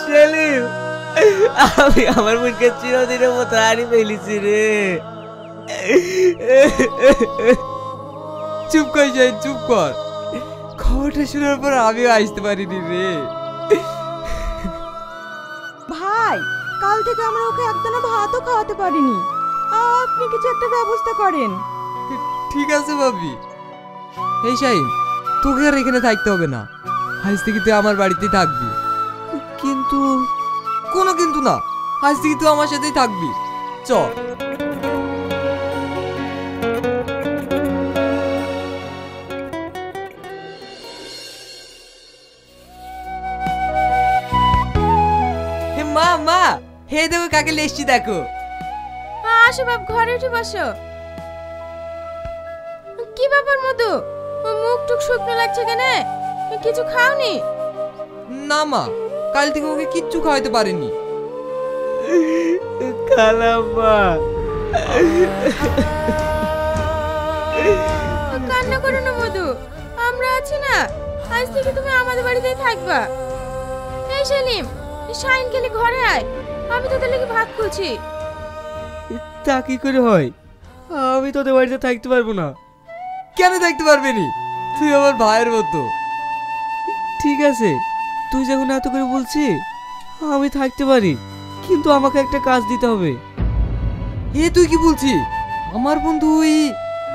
সেলিম, আমি আমার বোনকে চিরদিনের মতো হারিয়ে ফেলেছি রে। চুপ কর যাই, চুপ কর। খবরটা শোনার পর আমিও আসতে পারিনি রে। ভাই, কাল থেকে আমরা ওকে একদম ভাতও খাওয়াতে পারিনি। আপনি কিছু একটা ব্যবস্থা করেন। ঠিক আছে ভাবি। এই শাহিন, তোকে আর এখানে থাকতে হবে না। আজ থেকে তুই আমার বাড়িতেই থাকবি। কিন্তু কোনো কিন্তু না, আজ থেকে তুই আমার সাথেই থাকবি। চ। মা মা, হে দেখো কাকে লেসছি দেখো। আসো বাপ, ঘরে উঠে বসো। কি ব্যাপার মধু, মুখ টুক শুকনো লাগছে কেন? কিছু খাওনি? না মা, কাল থেকে ওকে কিচ্ছু খাওয়াতে পারেনি। খালাম্মা, কান্না করো না মধু, আমরা আছি না। আজ থেকে তুমি আমাদের বাড়িতেই থাকবা। এই সেলিম, শাইন খেলে ঘরে আয়, আমি তোদের লেগে ভাত খুঁজছি। তা কি করে হয়? আমি তোদের বাড়িতে থাকতে পারবো না। কেন থাকতে পারবি নি? তুই আমার ভাইয়ের মতো। ঠিক আছে, তুই যখন এত করে বলছিস আমি থাকতে পারি, কিন্তু আমাকে একটা কাজ দিতে হবে। এ তুই কি বলছিস? আমার বন্ধু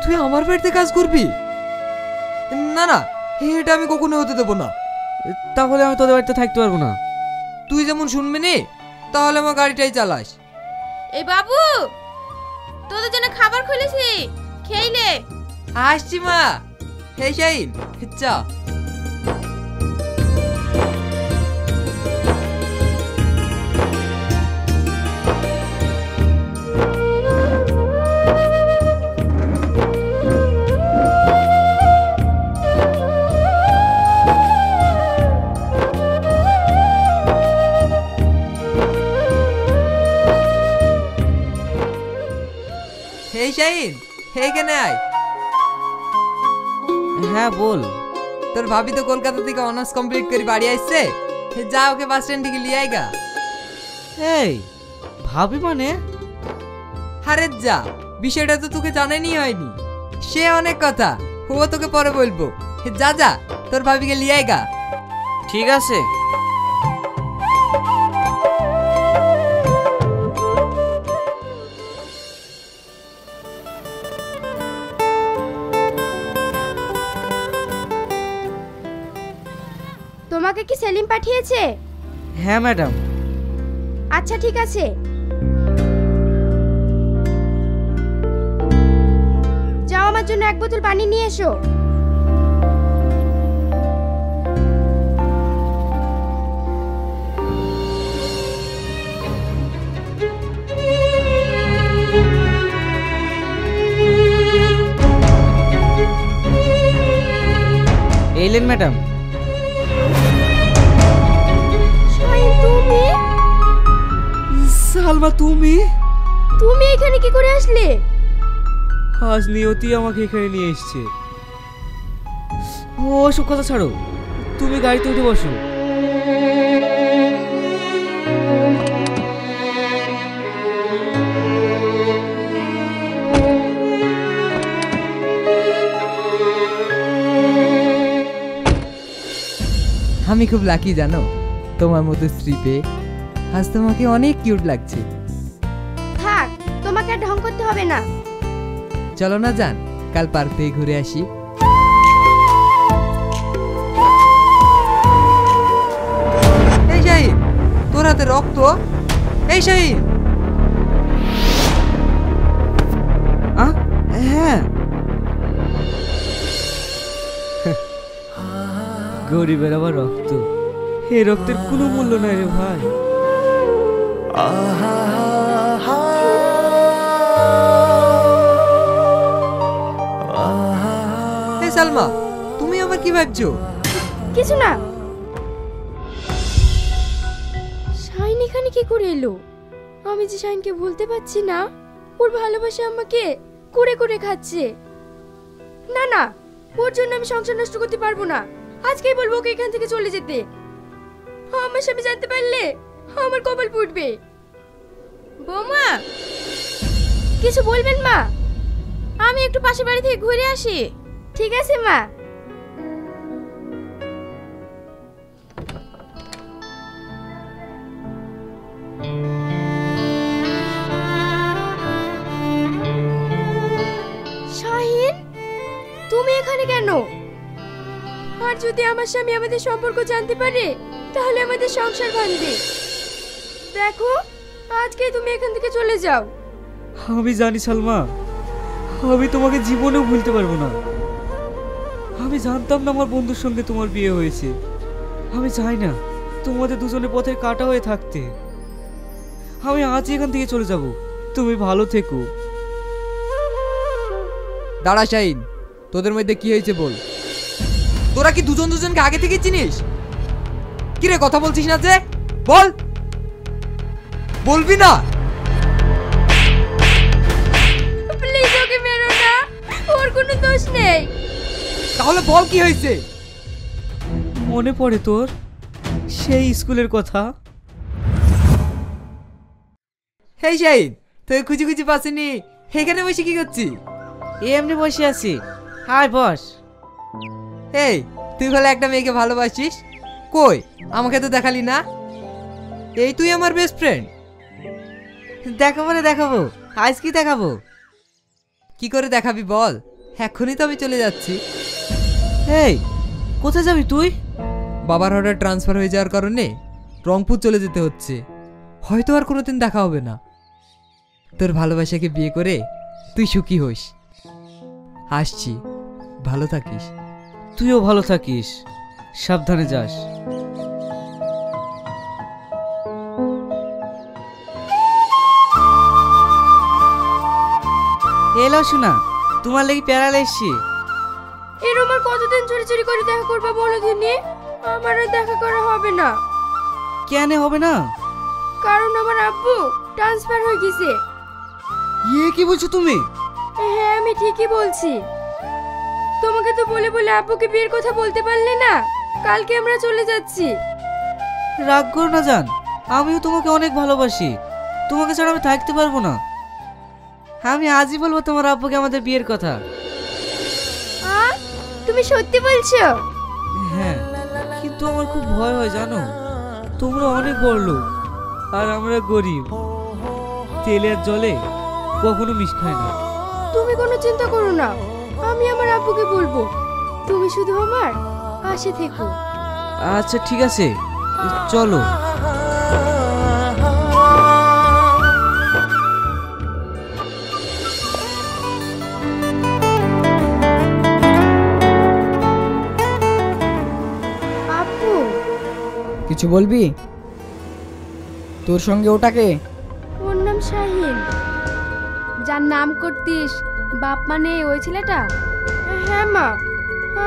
তুই আমার বাড়িতে কাজ করবি? না না, এটা আমি কখনো হতে দেবো না। তাহলে আমি তোদের বাড়িতে থাকতে পারবো না। তুই যেমন শুনবি নি, তাহলে আমার গাড়িটাই চালাস। এই বাবু, তোদের জন্য খাবার খুলেছি, খেইলে। আসছি মা। হে শাহিন, চা। হে শাহিন, এখানে আয়। হ্যাঁ বল। তোর ভাবি তো কলকাতা থেকে অনার্স কমপ্লিট করে বাড়ি আসছে। যা ওকে বাস স্ট্যান্ড থেকে লিয়ে আয়গা। এই ভাবি মানে? আরে যা, বিষয়টা তো তোকে জানানি হয়নি। সে অনেক কথা, ও তোকে পরে বলবো। যা যা, তোর ভাবিকে লিয়ে আয়গা। ঠিক আছে। তোমাকে কি সেলিম পাঠিয়েছে? হ্যাঁ ম্যাডাম। আচ্ছা ঠিক আছে। যাও, আমার জন্য এক বোতল পানি নিয়ে এসো। এলেন ম্যাডাম। তুমি? সালমা তুমি? তুমি এখানে কি করে আসলে? আজ নিয়তি আমাকে এখানে নিয়ে এসেছে। ও সব কথা ছাড়ো, তুমি গাড়িতে উঠে বসো। আমি খুব লাকি জানো, তোমার মতো স্ত্রী পেয়ে। আজ তোমাকে অনেক কিউট লাগছে। থাক, তোমাকে আর ঢং করতে হবে না। চলো না যান, কাল পার্ক থেকে ঘুরে আসি। এই শাহিন, তোর হাতে রক্ত। এই শাহিন। হ্যাঁ, গরিবের আবার রক্ত, এই রক্তের কোনো মূল্য নাই রে ভাই। সালমা, তুমি আবার কি ভাবছো? কিছু না। শাইন এখানে কি করে এলো? আমি যে শাইনকে ভুলতে পারছি না, ওর ভালোবাসা আমাকে করে করে খাচ্ছে। না না, ওর জন্য আমি সংসার নষ্ট করতে পারবো না। আজকেই বলবো ওকে এখান থেকে চলে যেতে। আমার স্বামী জানতে পারলে আমার কপাল ফুটবে। বৌমা, কিছু বলবেন মা? আমি একটু পাশের বাড়ি থেকে ঘুরে আসি। ঠিক আছে মা। শাহিন, তুমি এখানে কেন? আর যদি আমার স্বামী আমাদের সম্পর্ক জানতে পারে তাহলে আমাদের সংসার ভাঙবে। দেখো, আজকে তুমি এখান থেকে চলে যাও। আমি জানি সালমা, আমি তোমাকে জীবনেও ভুলতে পারবো না। আমি জানতাম না আমার বন্ধুর সঙ্গে তোমার বিয়ে হয়েছে। আমি চাই না তোমাদের দুজনের পথের কাটা হয়ে থাকতে। আমি আজই এখান থেকে চলে যাব। তুমি ভালো থেকো। দাঁড়া শাহিন, তোদের মধ্যে কি হয়েছে বল। তোরা কি দুজন দুজনকে আগে থেকে চিনিস? কি রে, কথা বলছিস না যে? বল, বলবি না? প্লিজ ওকে মেরো না, ওর কোনো দোষ নেই। তাহলে বল কি হয়েছে? মনে পড়ে তোর সেই স্কুলের কথা? হেই শাহিন, তুই খুঁজি খুঁজি পাসিনি, এখানে বসে কি করছিস? এমনি বসে আছি। Hi boss. এই, তুই বলে একটা মেয়েকে ভালোবাসিস, কই আমাকে তো দেখালি না? এই তুই আমার বেস্ট ফ্রেন্ড। দেখাবো না, দেখাবো। আজ কি দেখাবো? কি করে দেখাবি বল? এখনই তো আমি চলে যাচ্ছি। এই, কোথায় যাবি তুই? বাবার হঠাৎ ট্রান্সফার হয়ে যাওয়ার কারণে রংপুর চলে যেতে হচ্ছে। হয়তো আর কোনোদিন দেখা হবে না। তোর ভালোবাসাকে বিয়ে করে তুই সুখী হোস। আসছি, ভালো থাকিস। তুইও ভালো থাকিস, সাবধানে যাস। এলো শোনা, তোমার লাগি প্যারালে এসছি। এরম আর কতদিন চুরি চুরি করে দেখা করবা বলো দিনি? আমার আর দেখা করা হবে না। কেন হবে না? কারণ আমার আব্বু ট্রান্সফার হয়ে গেছে। ইয়ে কি বলছো তুমি? হ্যাঁ, আমি ঠিকই বলছি। তোমাকে তো বলে বলে আব্বুকে বিয়ের কথা বলতে পারলে না। কালকে আমরা চলে যাচ্ছি। রাগ করো না জান, আমিও তোমাকে অনেক ভালোবাসি। তোমাকে ছাড়া আমি থাকতে পারবো না। আমি আজই বলবো তোমার আব্বুকে আমাদের বিয়ের কথা। তুমি সত্যি বলছো? হ্যাঁ, কিন্তু আমার খুব ভয় হয় জানো। তোমরা অনেক বড় লোক আর আমরা গরিব। তেলে আর জলে কখনো মিশ খায় না। তুমি কোনো চিন্তা করো না, আমি আমার আব্বুকে বলবো। তুমি শুধু আমার পাশে থেকো। আচ্ছা ঠিক আছে, চলো। আব্বু, কিছু বলবি? তোর সঙ্গে ওটাকে? ওর নাম শাহিন। যার নাম করতিস বাপ মানে ওই ছেলেটা? হ্যাঁ মা,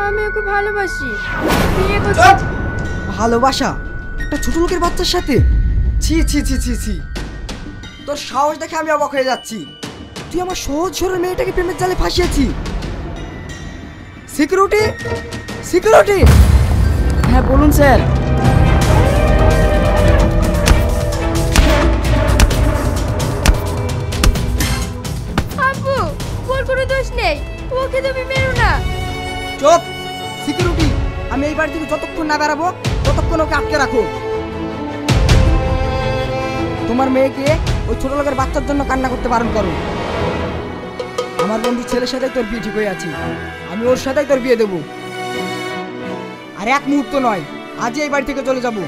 আমি ওকে ভালোবাসি। বিয়ে করতে। ভালোবাসা একটা ছোট লোকের বাচ্চার সাথে? ছি ছি ছি ছি ছি, তোর সাহস দেখে আমি অবাক হয়ে যাচ্ছি। তুই আমার সহজ সরল মেয়েটাকে প্রেমের জালে ফাঁসিয়েছি। Security, security. হ্যাঁ বলুন স্যার। আব্বু, ওর কোনো দোষ নেই, ওকে তুমি মেরো না। চুপ। সিকিউরিটি, আমি এই বাড়ি থেকে যতক্ষণ না বেরাবো ততক্ষণ ওকে আটকে রাখো। তোমার মেয়েকে ওই ছোট লোকের বাচ্চার জন্য কান্না করতে বারণ করো। আমার বন্ধু ছেলের সাথে তোর বিয়ে ঠিক হয়ে আছে, আমি ওর সাথেই তোর বিয়ে দেবো। আর এক মুহূর্ত নয়, আজই এই বাড়ি থেকে চলে যাবো।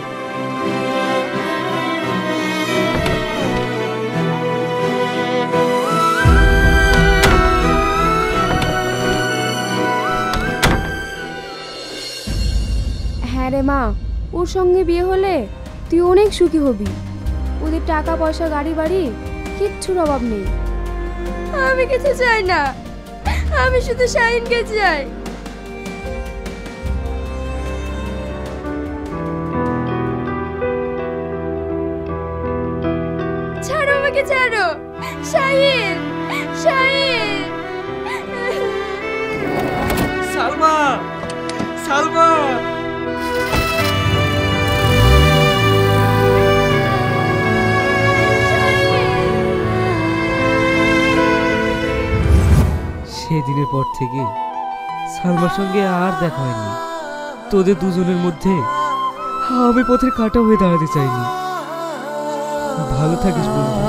হ্যাঁ রে মা, ওর সঙ্গে বিয়ে হলে তুই অনেক সুখী হবি। ওদের টাকা পয়সা গাড়ি বাড়ি কিচ্ছুর অভাব নেই। আমি কিছু চাই না, আমি শুধু শাহিনকে চাই। ছাড়ো আমাকে। আমাকে ছাড়ো শাহিন, শাহিন। সালমা, সালমা। সেদিনের পর থেকে সালমার সঙ্গে আর দেখা হয়নি। তোদের দুজনের মধ্যে আমি পথের কাঁটা হয়ে দাঁড়াতে চাইনি। ভালো থাকিস বন্ধু।